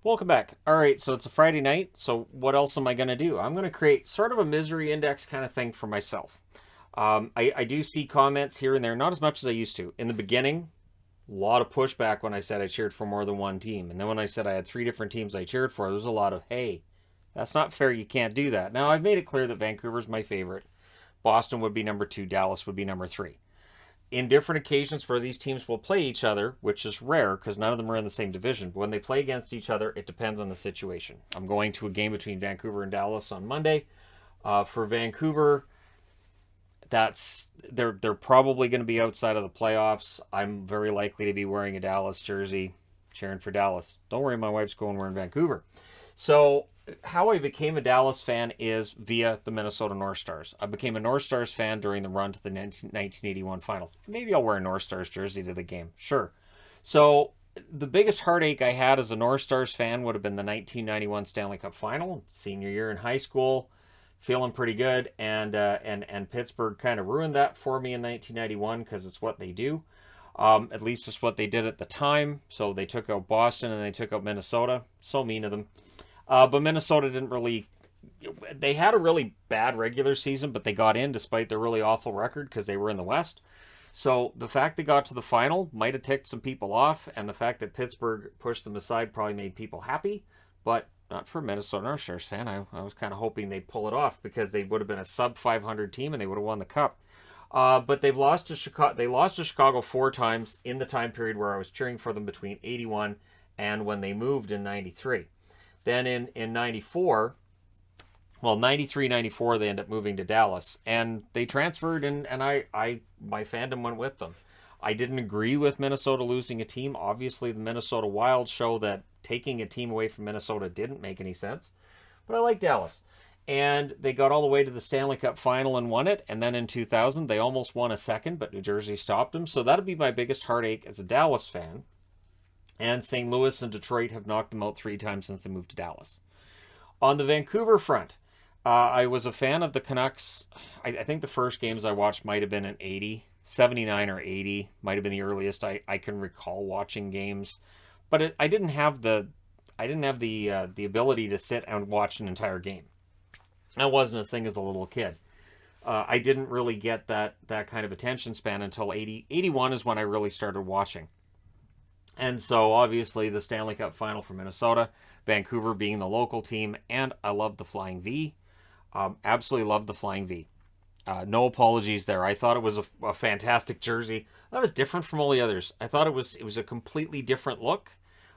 Welcome back. All right, so it's a Friday night, so what else am I going to do? I'm going to create sort of a misery index kind of thing for myself. I do see comments here and there, not as much as I used to. In the beginning, a lot of pushback when I said I cheered for more than one team. And then when I said I had three different teams I cheered for, there was a lot of, hey, that's not fair, you can't do that. Now, I've made it clear that Vancouver's my favorite. Boston would be number two, Dallas would be number three. In different occasions where these teams will play each other, which is rare because none of them are in the same division, but when they play against each other, it depends on the situation. I'm going to a game between Vancouver and Dallas on Monday. For Vancouver, they're probably going to be outside of the playoffs. I'm very likely to be wearing a Dallas jersey, cheering for Dallas. Don't worry, my wife's going, we're in Vancouver. So how I became a Dallas fan is via the Minnesota North Stars. I became a North Stars fan during the run to the 1981 finals. Maybe I'll wear a North Stars jersey to the game. Sure. So the biggest heartache I had as a North Stars fan would have been the 1991 Stanley Cup final, senior year in high school, feeling pretty good, and Pittsburgh kind of ruined that for me in 1991 because it's what they do. At least it's what they did at the time. So they took out Boston and they took out Minnesota. So mean of them. But Minnesota didn't really. They had a really bad regular season, but they got in despite their really awful record because they were in the West. So the fact they got to the final might have ticked some people off, and the fact that Pittsburgh pushed them aside probably made people happy, but not for a Minnesota North Stars fan. I was kind of hoping they'd pull it off because they would have been a sub 500 team and they would have won the cup. But they've lost to Chicago. They lost to Chicago 4 times in the time period where I was cheering for them between 81 and when they moved in 93. Then in 94, well, 93, 94, they end up moving to Dallas. And they transferred, and my fandom went with them. I didn't agree with Minnesota losing a team. Obviously, the Minnesota Wild show that taking a team away from Minnesota didn't make any sense. But I like Dallas. And they got all the way to the Stanley Cup final and won it. And then in 2000, they almost won a second, but New Jersey stopped them. So that'll be my biggest heartache as a Dallas fan. And St. Louis and Detroit have knocked them out 3 times since they moved to Dallas. On the Vancouver front, I was a fan of the Canucks. I think the first games I watched might have been in 80, 79 or 80. Might have been the earliest I can recall watching games. But I didn't have the ability to sit and watch an entire game. That wasn't a thing as a little kid. I didn't really get that kind of attention span until 81 is when I really started watching. And so, obviously, the Stanley Cup final for Minnesota, Vancouver being the local team, and I love the Flying V. Absolutely love the Flying V. No apologies there. I thought it was a fantastic jersey. That was different from all the others. I thought it was a completely different look.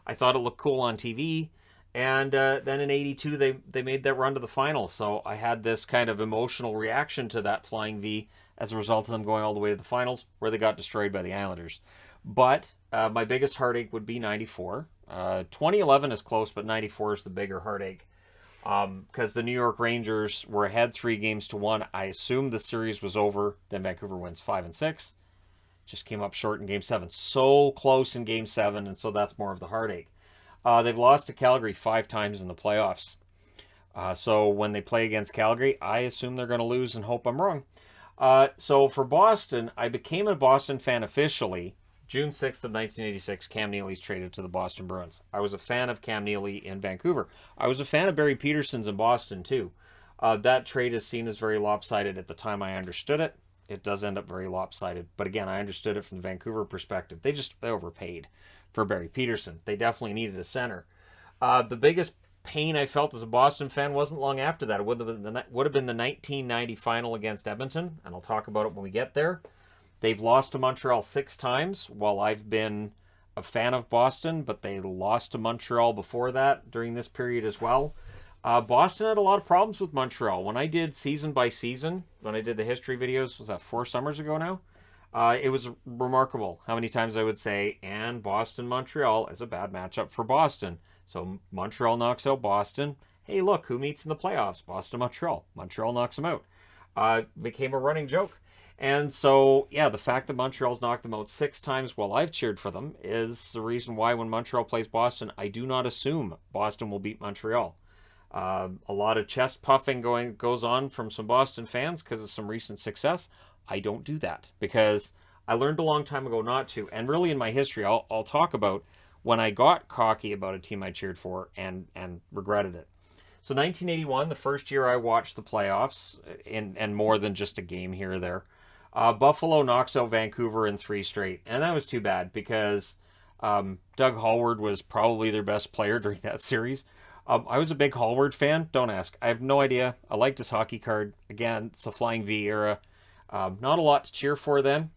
I thought it looked cool on TV. And then in 82, they made that run to the final. So I had this kind of emotional reaction to that Flying V as a result of them going all the way to the finals, where they got destroyed by the Islanders. But my biggest heartache would be 94. 2011 is close, but 94 is the bigger heartache. Because the New York Rangers were ahead 3-1. I assumed the series was over. Then Vancouver wins 5-6. Just came up short in Game 7. So close in Game 7, and so that's more of the heartache. They've lost to Calgary 5 times in the playoffs. So when they play against Calgary, I assume they're going to lose and hope I'm wrong. So for Boston, I became a Boston fan officially June 6th of 1986, Cam Neely's traded to the Boston Bruins. I was a fan of Cam Neely in Vancouver. I was a fan of Barry Peterson's in Boston, too. That trade is seen as very lopsided at the time I understood it. It does end up very lopsided. But again, I understood it from the Vancouver perspective. They overpaid for Barry Peterson. They definitely needed a center. The biggest pain I felt as a Boston fan wasn't long after that. It would have been the 1990 final against Edmonton, and I'll talk about it when we get there. They've lost to Montreal 6 times while I've been a fan of Boston, but they lost to Montreal before that during this period as well. Boston had a lot of problems with Montreal. When I did season by season, when I did the history videos, was that 4 summers ago now? It was remarkable how many times I would say, and Boston-Montreal is a bad matchup for Boston. So Montreal knocks out Boston. Hey, look, who meets in the playoffs? Boston-Montreal. Montreal knocks them out. Became a running joke. And so, yeah, the fact that Montreal's knocked them out 6 times while I've cheered for them is the reason why when Montreal plays Boston, I do not assume Boston will beat Montreal. A lot of chest puffing goes on from some Boston fans because of some recent success. I don't do that because I learned a long time ago not to. And really in my history, I'll talk about when I got cocky about a team I cheered for and regretted it. So 1981, the first year I watched the playoffs, and more than just a game here or there. Buffalo knocks out Vancouver in 3 straight, and that was too bad because Doug Hallward was probably their best player during that series. I was a big Hallward fan. Don't ask. I have no idea. I liked his hockey card. Again, it's the Flying V era. Not a lot to cheer for then.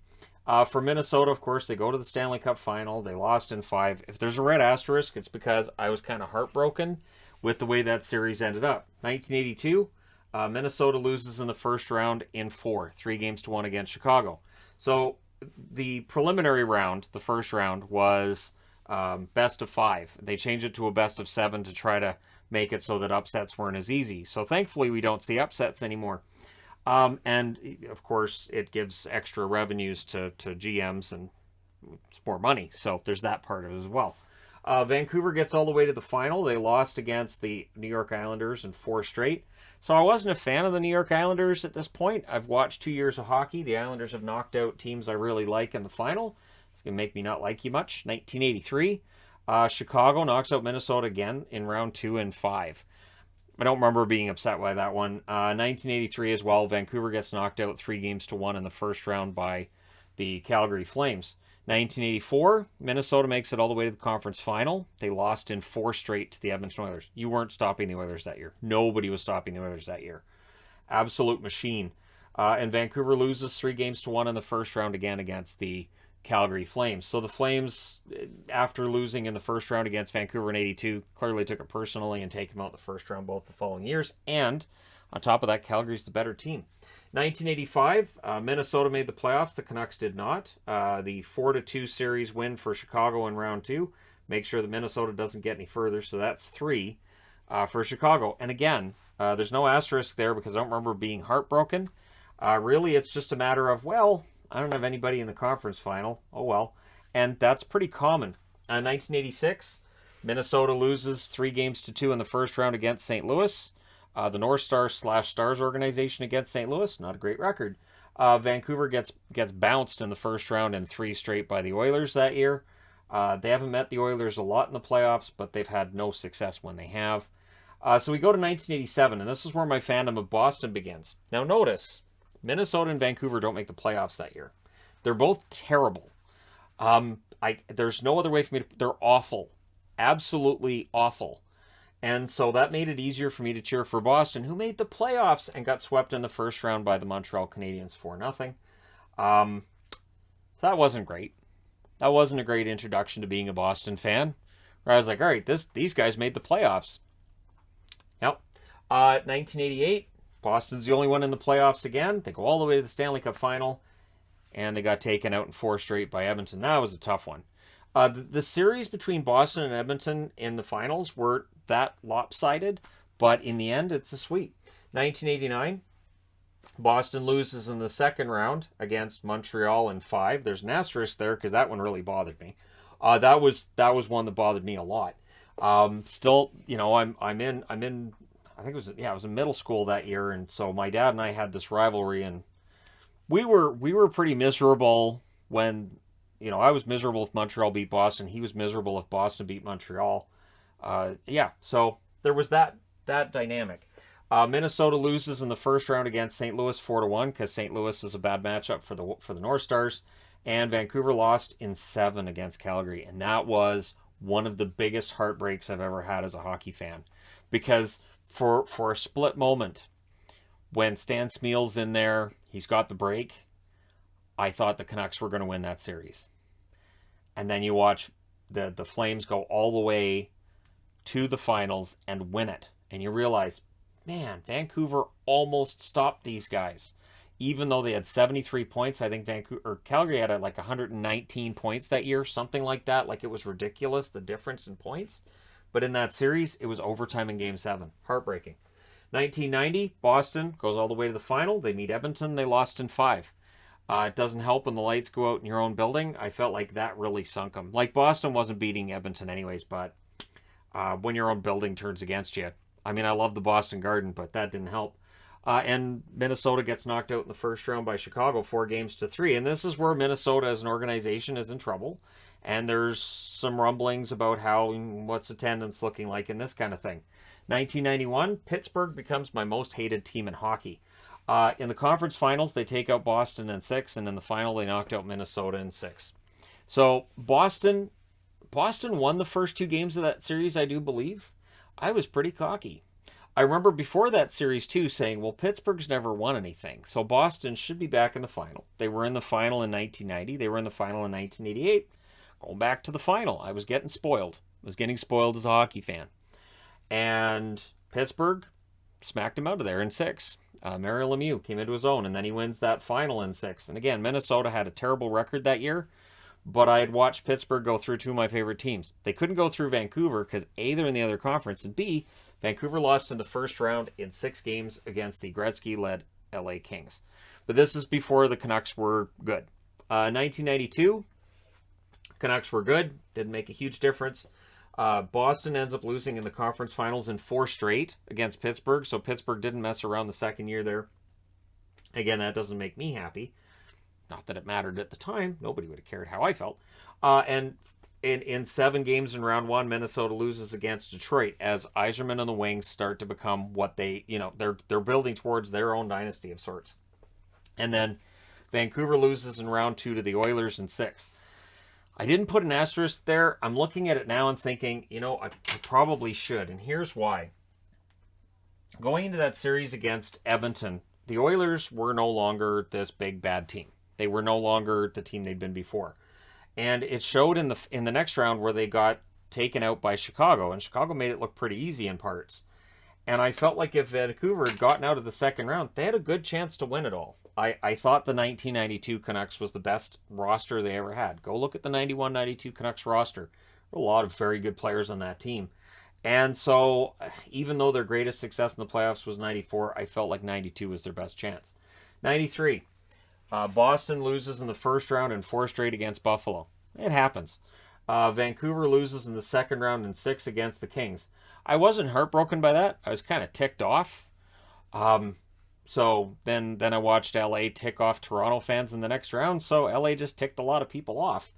For Minnesota, of course, they go to the Stanley Cup final. They lost in 5. If there's a red asterisk, it's because I was kind of heartbroken with the way that series ended up. 1982, Minnesota loses in the first round in 4, 3-1 against Chicago. So the preliminary round, the first round, was best of 5. They changed it to a best of 7 to try to make it so that upsets weren't as easy. So thankfully, we don't see upsets anymore. And of course, it gives extra revenues to GMs and it's more money. So there's that part of it as well. Vancouver gets all the way to the final. They lost against the New York Islanders in 4 straight. So I wasn't a fan of the New York Islanders at this point. I've watched 2 years of hockey. The Islanders have knocked out teams I really like in the final. It's going to make me not like you much. 1983, Chicago knocks out Minnesota again in round 2 and 5. I don't remember being upset by that one. 1983 as well, Vancouver gets knocked out 3-1 in the first round by the Calgary Flames. 1984, Minnesota makes it all the way to the conference final. They lost in 4 straight to the Edmonton Oilers. You weren't stopping the Oilers that year. Nobody was stopping the Oilers that year. Absolute machine. And Vancouver loses 3-1 in the first round again against the Calgary Flames. So the Flames, after losing in the first round against Vancouver in 82, clearly took it personally and take them out in the first round both the following years. And on top of that, Calgary's the better team. 1985, Minnesota made the playoffs. The Canucks did not. The 4-2 series win for Chicago in round 2. Make sure that Minnesota doesn't get any further. So that's 3 for Chicago. And again, there's no asterisk there because I don't remember being heartbroken. Really, it's just a matter of, well, I don't have anybody in the conference final. Oh, well. And that's pretty common. 1986, Minnesota loses 3-2 in the first round against St. Louis. The North Stars/Stars organization against St. Louis, not a great record. Vancouver gets bounced in the first round in 3 straight by the Oilers that year. They haven't met the Oilers a lot in the playoffs, but they've had no success when they have. So we go to 1987, and this is where my fandom of Boston begins. Now notice, Minnesota and Vancouver don't make the playoffs that year. They're both terrible. There's no other way for me to... They're awful. Absolutely awful. And so that made it easier for me to cheer for Boston, who made the playoffs and got swept in the first round by the Montreal Canadiens 4-0. So that wasn't great. That wasn't a great introduction to being a Boston fan. Where I was like, all right, these guys made the playoffs. Yep. 1988, Boston's the only one in the playoffs again. They go all the way to the Stanley Cup final, and they got taken out in 4 straight by Edmonton. That was a tough one. The series between Boston and Edmonton in the finals were that lopsided, but in the end, it's a sweep. 1989, Boston loses in the second round against Montreal in 5. There's an asterisk there because that one really bothered me. That was one that bothered me a lot. Still, you know, I'm in. I think it was in middle school that year, and so my dad and I had this rivalry, and we were pretty miserable when. You know, I was miserable if Montreal beat Boston. He was miserable if Boston beat Montreal. So there was that dynamic. Minnesota loses in the first round against St. Louis 4-1 because St. Louis is a bad matchup for the North Stars. And Vancouver lost in 7 against Calgary. And that was one of the biggest heartbreaks I've ever had as a hockey fan. Because for a split moment, when Stan Smeal's in there, he's got the break, I thought the Canucks were going to win that series. And then you watch the Flames go all the way to the finals and win it. And you realize, man, Vancouver almost stopped these guys. Even though they had 73 points, I think Calgary had like 119 points that year, something like that. Like, it was ridiculous, the difference in points. But in that series, it was overtime in Game 7. Heartbreaking. 1990, Boston goes all the way to the final. They meet Edmonton. They lost in 5. It doesn't help when the lights go out in your own building. I felt like that really sunk them. Like, Boston wasn't beating Edmonton anyways, but when your own building turns against you. I mean, I love the Boston Garden, but that didn't help. And Minnesota gets knocked out in the first round by Chicago 4-3. And this is where Minnesota as an organization is in trouble. And there's some rumblings about what's attendance looking like and this kind of thing. 1991, Pittsburgh becomes my most hated team in hockey. In the conference finals, they take out Boston in 6, and in the final, they knocked out Minnesota in 6. So Boston won the first 2 games of that series, I do believe. I was pretty cocky. I remember before that series too saying, well, Pittsburgh's never won anything, so Boston should be back in the final. They were in the final in 1990. They were in the final in 1988. Going back to the final, I was getting spoiled. I was getting spoiled as a hockey fan. And Pittsburgh smacked him out of there in 6. Mario Lemieux came into his own, and then he wins that final in 6. And again, Minnesota had a terrible record that year, but I had watched Pittsburgh go through 2 of my favorite teams. They couldn't go through Vancouver because A, they're in the other conference, and B, Vancouver lost in the first round in 6 games against the Gretzky-led LA Kings. But this is before the Canucks were good. 1992, Canucks were good. Didn't make a huge difference. Boston ends up losing in the conference finals in 4 straight against Pittsburgh, so Pittsburgh didn't mess around the second year there. Again, that doesn't make me happy. Not that it mattered at the time. Nobody would have cared how I felt. And in 7 games in round 1, Minnesota loses against Detroit as Yzerman and the Wings start to become what they're building towards their own dynasty of sorts. And then Vancouver loses in round 2 to the Oilers in 6. I didn't put an asterisk there. I'm looking at it now and thinking, I probably should. And here's why. Going into that series against Edmonton, the Oilers were no longer this big bad team. They were no longer the team they'd been before. And it showed in the next round where they got taken out by Chicago, and Chicago made it look pretty easy in parts. And I felt like if Vancouver had gotten out of the second round, they had a good chance to win it all. I thought the 1992 Canucks was the best roster they ever had. Go look at the 91-92 Canucks roster. There were a lot of very good players on that team. And so, even though their greatest success in the playoffs was 94, I felt like 92 was their best chance. 93. Boston loses in the first round in 4 straight against Buffalo. It happens. Vancouver loses in the second round in 6 against the Kings. I wasn't heartbroken by that. I was kind of ticked off. So then I watched LA tick off Toronto fans in the next round. So LA just ticked a lot of people off.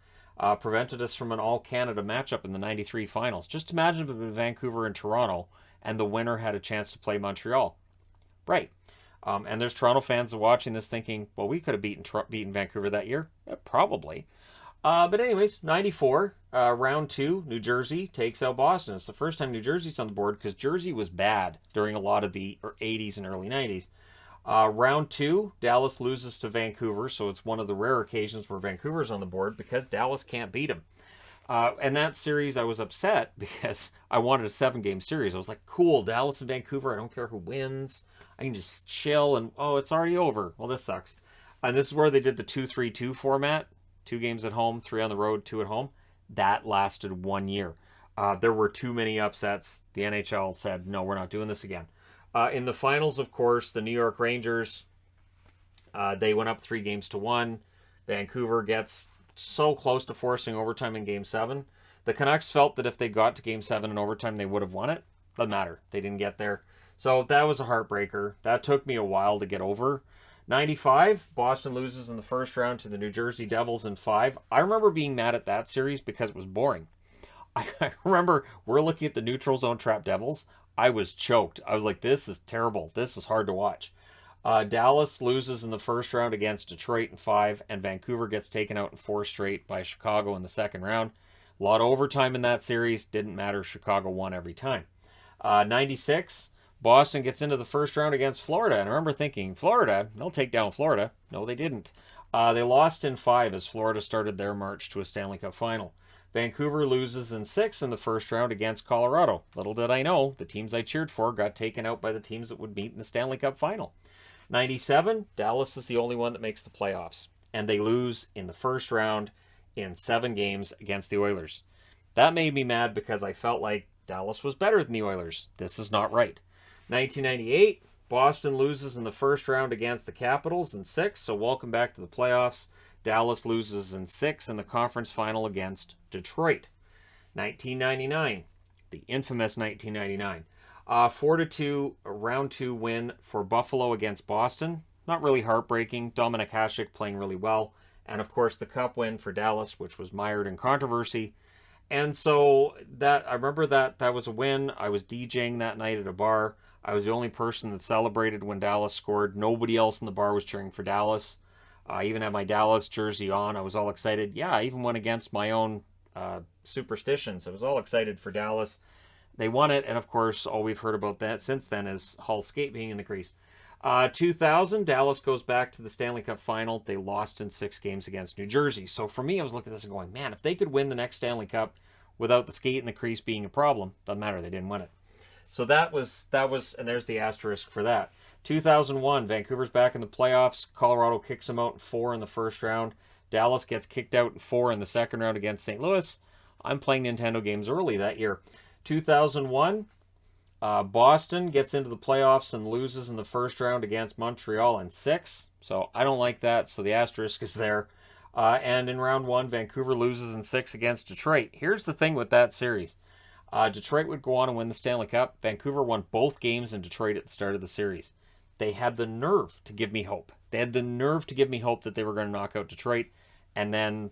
Prevented us from an all-Canada matchup in the 93 finals. Just imagine if it had been Vancouver and Toronto and the winner had a chance to play Montreal. Right. And there's Toronto fans watching this thinking, well, we could have beaten Vancouver that year. Probably. But anyways, 94, round 2, New Jersey takes out Boston. It's the first time New Jersey's on the board because Jersey was bad during a lot of the 80s and early 90s. Round 2, Dallas loses to Vancouver, so it's one of the rare occasions where Vancouver's on the board because Dallas can't beat them. And that series, I was upset because I wanted a 7-game series. I was like, cool, Dallas and Vancouver, I don't care who wins. I can just chill and, it's already over. Well, this sucks. And this is where they did the 2-3-2 format. 2 games at home, 3 on the road, 2 at home. That lasted 1 year. There were too many upsets. The NHL said, no, we're not doing this again. In the finals, of course, the New York Rangers, they went up 3-1. Vancouver gets so close to forcing overtime in Game 7. The Canucks felt that if they got to Game 7 in overtime, they would have won it. Doesn't matter. They didn't get there. So that was a heartbreaker. That took me a while to get over. 95, Boston loses in the first round to the New Jersey Devils in 5. I remember being mad at that series because it was boring. I remember we're looking at the neutral zone trap Devils. I was choked. I was like, this is terrible. This is hard to watch. Dallas loses in the first round against Detroit in 5, and Vancouver gets taken out in 4 straight by Chicago in the second round. A lot of overtime in that series. Didn't matter. Chicago won every time. 96, Boston gets into the first round against Florida. And I remember thinking, Florida, they'll take down Florida. No, they didn't. They lost in 5 as Florida started their march to a Stanley Cup final. Vancouver loses in 6 in the first round against Colorado. Little did I know, the teams I cheered for got taken out by the teams that would meet in the Stanley Cup final. 97, Dallas is the only one that makes the playoffs. And they lose in the first round in 7 games against the Oilers. That made me mad because I felt like Dallas was better than the Oilers. This is not right. 1998, Boston loses in the first round against the Capitals in 6, so welcome back to the playoffs. Dallas loses in 6 in the conference final against Detroit. 1999, the infamous 1999. 4-2 round 2 win for Buffalo against Boston. Not really heartbreaking. Dominik Hasek playing really well. And of course, the cup win for Dallas, which was mired in controversy. And so that I remember that was a win. I was DJing that night at a bar. I was the only person that celebrated when Dallas scored. Nobody else in the bar was cheering for Dallas. I even had my Dallas jersey on. I was all excited. Yeah, I even went against my own superstitions. I was all excited for Dallas. They won it, and of course, all we've heard about that since then is Hull skate being in the crease. 2000, Dallas goes back to the Stanley Cup final. They lost in 6 games against New Jersey. So for me, I was looking at this and going, man, if they could win the next Stanley Cup without the skate in the crease being a problem, doesn't matter, they didn't win it. So that was, and there's the asterisk for that. 2001, Vancouver's back in the playoffs. Colorado kicks them out in 4 in the first round. Dallas gets kicked out in 4 in the second round against St. Louis. I'm playing Nintendo games early that year. 2001, Boston gets into the playoffs and loses in the first round against Montreal in 6. So I don't like that, so the asterisk is there. And in round 1, Vancouver loses in 6 against Detroit. Here's the thing with that series. Detroit would go on and win the Stanley Cup. Vancouver won both games in Detroit at the start of the series. They had the nerve to give me hope. They had the nerve to give me hope that they were going to knock out Detroit. And then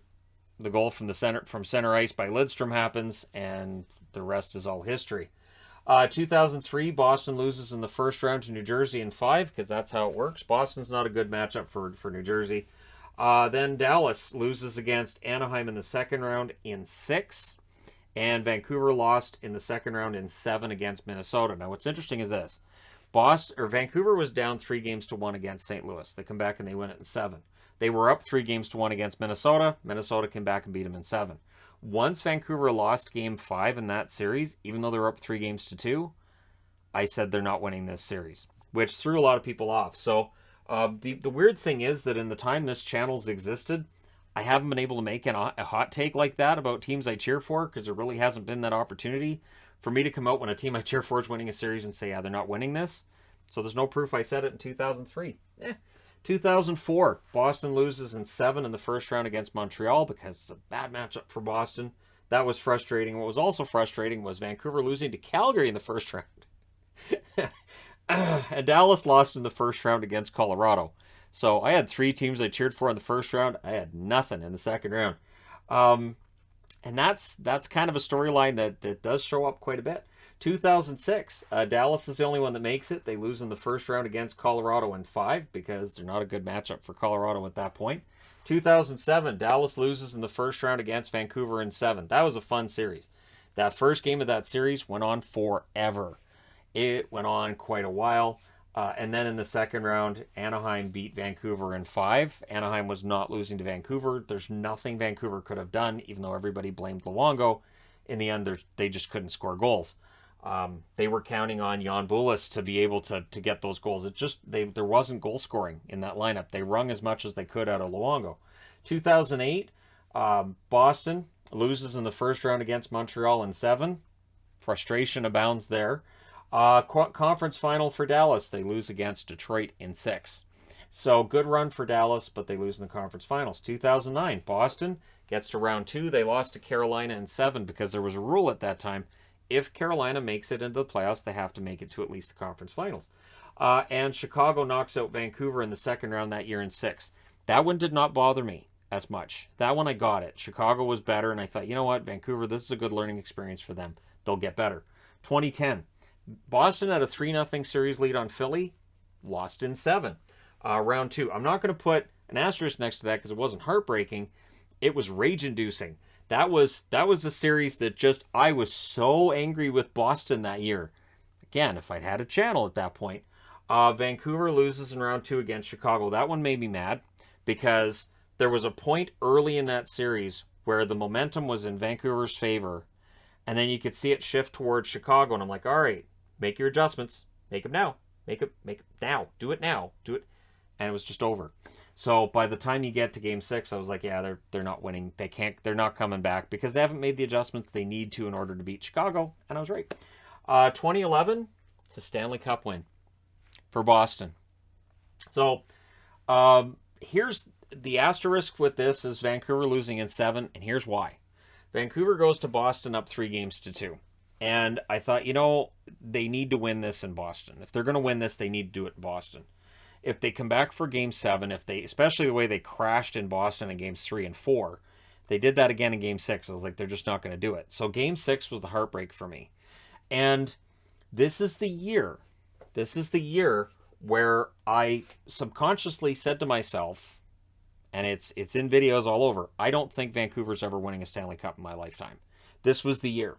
the goal from center ice by Lidstrom happens, and the rest is all history. 2003, Boston loses in the first round to New Jersey in 5, because that's how it works. Boston's not a good matchup for New Jersey. Then Dallas loses against Anaheim in the second round in 6. And Vancouver lost in the second round in 7 against Minnesota. Now, what's interesting is this. Vancouver was down 3-1 against St. Louis. They come back and they win it in 7. They were up 3-1 against Minnesota. Minnesota came back and beat them in 7. Once Vancouver lost Game 5 in that series, even though they were up 3-2, I said they're not winning this series, which threw a lot of people off. So the weird thing is that in the time this channel's existed, I haven't been able to make a hot take like that about teams I cheer for, because there really hasn't been that opportunity for me to come out when a team I cheer for is winning a series and say, yeah, they're not winning this. So there's no proof I said it in 2003. 2004, Boston loses in 7 in the first round against Montreal because it's a bad matchup for Boston. That was frustrating. What was also frustrating was Vancouver losing to Calgary in the first round. And Dallas lost in the first round against Colorado. So I had 3 teams I cheered for in the first round. I had nothing in the second round. And that's kind of a storyline that does show up quite a bit. 2006, Dallas is the only one that makes it. They lose in the first round against Colorado in 5 because they're not a good matchup for Colorado at that point. 2007, Dallas loses in the first round against Vancouver in 7. That was a fun series. That first game of that series went on forever. It went on quite a while. And then in the second round, Anaheim beat Vancouver in 5. Anaheim was not losing to Vancouver. There's nothing Vancouver could have done, even though everybody blamed Luongo. In the end, they just couldn't score goals. They were counting on Jan Bulis to be able to get those goals. There wasn't goal scoring in that lineup. They wrung as much as they could out of Luongo. 2008, Boston loses in the first round against Montreal in 7. Frustration abounds there. Conference final for Dallas. They lose against Detroit in 6. So good run for Dallas, but they lose in the conference finals. 2009, Boston gets to round 2. They lost to Carolina in 7 because there was a rule at that time. If Carolina makes it into the playoffs, they have to make it to at least the conference finals. And Chicago knocks out Vancouver in the second round that year in 6. That one did not bother me as much. That one I got it. Chicago was better, and I thought, you know what, Vancouver, this is a good learning experience for them. They'll get better. 2010, Boston had a 3-0 series lead on Philly, lost in 7. Round 2. I'm not going to put an asterisk next to that because it wasn't heartbreaking. It was rage-inducing. That was a series that I was so angry with Boston that year. Again, if I'd had a channel at that point. Vancouver loses in round 2 against Chicago. That one made me mad because there was a point early in that series where the momentum was in Vancouver's favor, and then you could see it shift towards Chicago, and I'm like, all right, make your adjustments. Make them now. Make it now. Do it now. Do it. And it was just over. So by the time you get to Game 6, I was like, yeah, they're not winning. They're not coming back because they haven't made the adjustments they need to in order to beat Chicago. And I was right. 2011, it's a Stanley Cup win for Boston. So here's the asterisk with this is Vancouver losing in 7, and here's why. Vancouver goes to Boston up 3-2. And I thought, they need to win this in Boston. If they're going to win this, they need to do it in Boston. if they come back for Game 7, if they, especially the way they crashed in Boston in Games 3 and 4, they did that again in Game 6. I was like, they're just not going to do it. So Game 6 was the heartbreak for me. And this is the year. This is the year where I subconsciously said to myself, and it's in videos all over, I don't think Vancouver's ever winning a Stanley Cup in my lifetime. This was the year.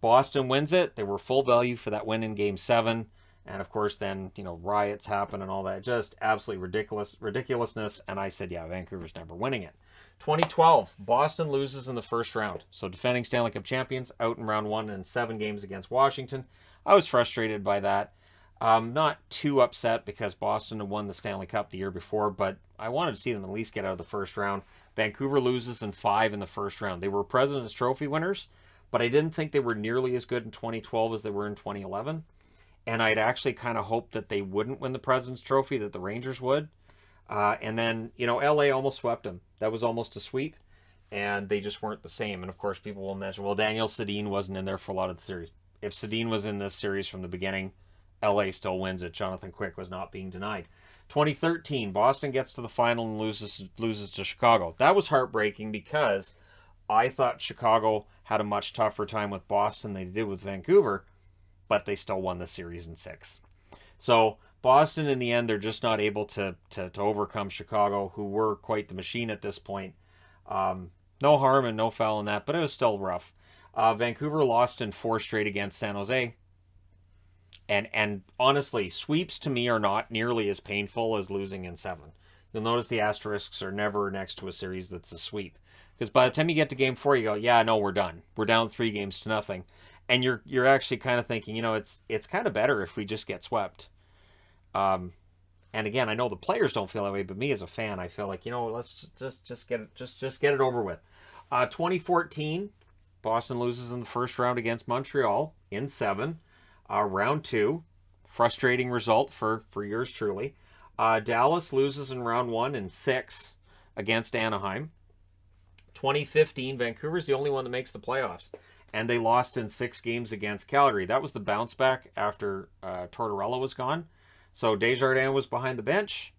Boston wins it. They were full value for that win in Game 7. And of course, then, riots happen and all that. Just absolutely ridiculousness. And I said, yeah, Vancouver's never winning it. 2012, Boston loses in the first round. So defending Stanley Cup champions out in round 1 in 7 games against Washington. I was frustrated by that. Not too upset because Boston had won the Stanley Cup the year before, but I wanted to see them at least get out of the first round. Vancouver loses in 5 in the first round. They were President's Trophy winners, but I didn't think they were nearly as good in 2012 as they were in 2011. And I'd actually kind of hoped that they wouldn't win the President's Trophy, that the Rangers would. And then, LA almost swept them. That was almost a sweep, and they just weren't the same. And of course, people will mention, well, Daniel Sedin wasn't in there for a lot of the series. If Sedin was in this series from the beginning, LA still wins it. Jonathan Quick was not being denied. 2013, Boston gets to the final and loses to Chicago. That was heartbreaking because I thought Chicago had a much tougher time with Boston than they did with Vancouver, but they still won the series in 6. So Boston, in the end, they're just not able to overcome Chicago, who were quite the machine at this point. No harm and no foul in that, but it was still rough. Vancouver lost in 4 straight against San Jose. And honestly, sweeps to me are not nearly as painful as losing in 7. You'll notice the asterisks are never next to a series that's a sweep. Because by the time you get to Game 4, you go, yeah, no, we're done. We're down 3-0. And you're actually kind of thinking, it's kind of better if we just get swept. And again, I know the players don't feel that way, but me as a fan, I feel like, let's just get it over with. 2014, Boston loses in the first round against Montreal in 7. Round 2, frustrating result for yours truly. Dallas loses in round 1 in 6 against Anaheim. 2015, Vancouver's the only one that makes the playoffs, and they lost in 6 games against Calgary. That was the bounce back after Tortorella was gone. So Desjardins was behind the bench,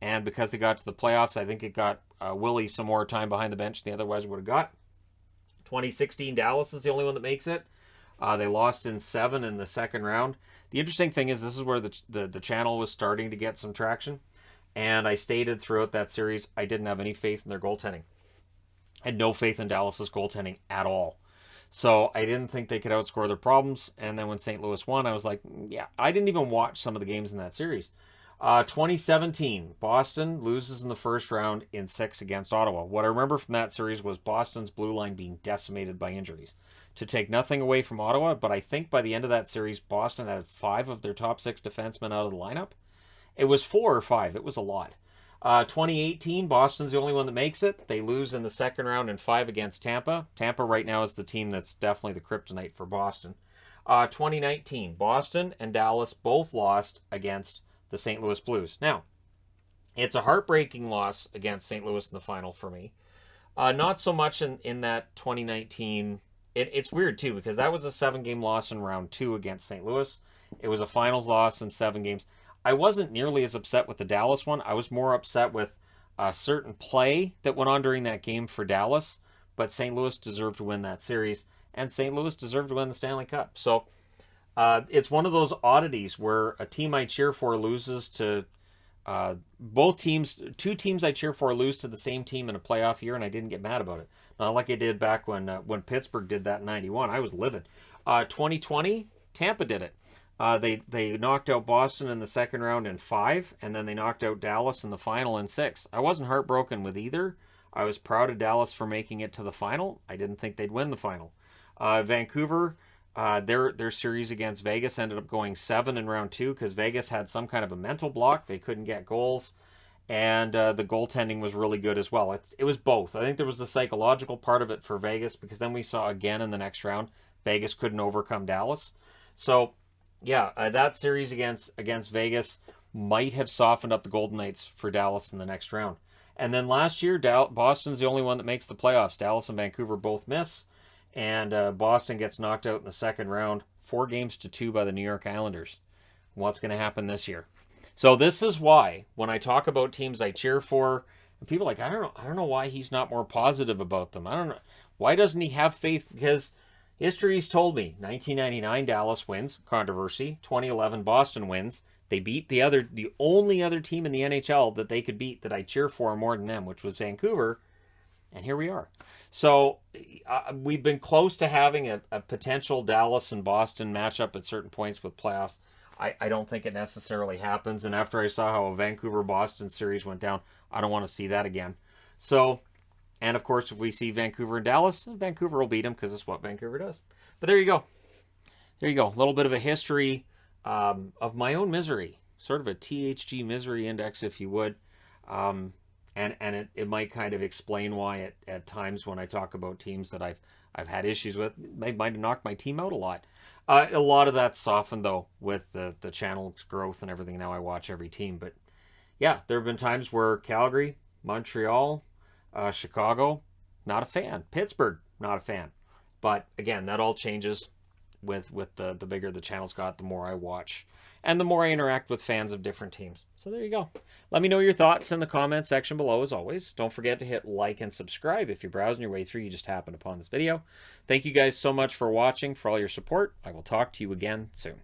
and because they got to the playoffs, I think it got Willie some more time behind the bench than they otherwise would have got. 2016, Dallas is the only one that makes it. They lost in 7 in the second round. The interesting thing is this is where the channel was starting to get some traction. And I stated throughout that series I didn't have any faith in their goaltending. I had no faith in Dallas's goaltending at all. So I didn't think they could outscore their problems. And then when St. Louis won, I was like, yeah, I didn't even watch some of the games in that series. 2017, Boston loses in the first round in 6 against Ottawa. What I remember from that series was Boston's blue line being decimated by injuries. To take nothing away from Ottawa, but I think by the end of that series, Boston had 5 of their top 6 defensemen out of the lineup. It was 4 or 5. It was a lot. 2018, Boston's the only one that makes it. They lose in the second round in 5 against Tampa. Tampa right now is the team that's definitely the kryptonite for Boston. 2019, Boston and Dallas both lost against the St. Louis Blues. Now, it's a heartbreaking loss against St. Louis in the final for me. Not so much in that 2019... It's weird, too, because that was a 7-game loss in round 2 against St. Louis. It was a finals loss in 7 games. I wasn't nearly as upset with the Dallas one. I was more upset with a certain play that went on during that game for Dallas, but St. Louis deserved to win that series, and St. Louis deserved to win the Stanley Cup. So it's one of those oddities where a team I cheer for loses to... both teams, 2 teams I cheer for lose to the same team in a playoff year, and I didn't get mad about it. Not like I did back when Pittsburgh did that in 91. I was livid. 2020, Tampa did it. They knocked out Boston in the second round in 5, and then they knocked out Dallas in the final in 6. I wasn't heartbroken with either. I was proud of Dallas for making it to the final. I didn't think they'd win the final. Vancouver, their series against Vegas ended up going 7 in round 2 because Vegas had some kind of a mental block. They couldn't get goals, and the goaltending was really good as well. It was both. I think there was the psychological part of it for Vegas because then we saw again in the next round, Vegas couldn't overcome Dallas. So, yeah, that series against Vegas might have softened up the Golden Knights for Dallas in the next round. And then last year, Boston's the only one that makes the playoffs. Dallas and Vancouver both miss. And Boston gets knocked out in the second round, 4-2 by the New York Islanders. What's going to happen this year? So this is why when I talk about teams I cheer for, people are like, I don't know why he's not more positive about them. I don't know. Why doesn't he have faith? Because history's told me 1999 Dallas wins, controversy. 2011 Boston wins. They beat the only other team in the NHL that they could beat that I cheer for more than them, which was Vancouver. And here we are. So we've been close to having a potential Dallas and Boston matchup at certain points with playoffs. I don't think it necessarily happens. And after I saw how a Vancouver-Boston series went down, I don't want to see that again. So, and of course, if we see Vancouver and Dallas, Vancouver will beat them because it's what Vancouver does. But there you go. There you go. A little bit of a history of my own misery. Sort of a THG misery index, if you would. And it might kind of explain why at times when I talk about teams that I've had issues with, it might have knocked my team out a lot. A lot of that's softened, though, with the channel's growth and everything. Now I watch every team. But, yeah, there have been times where Calgary, Montreal, Chicago, not a fan. Pittsburgh, not a fan. But, again, that all changes with the bigger the channel's got, the more I watch. And the more I interact with fans of different teams. So there you go. Let me know your thoughts in the comment section below, as always. Don't forget to hit like and subscribe if you're browsing your way through. You just happened upon this video. Thank you guys so much for watching, for all your support. I will talk to you again soon.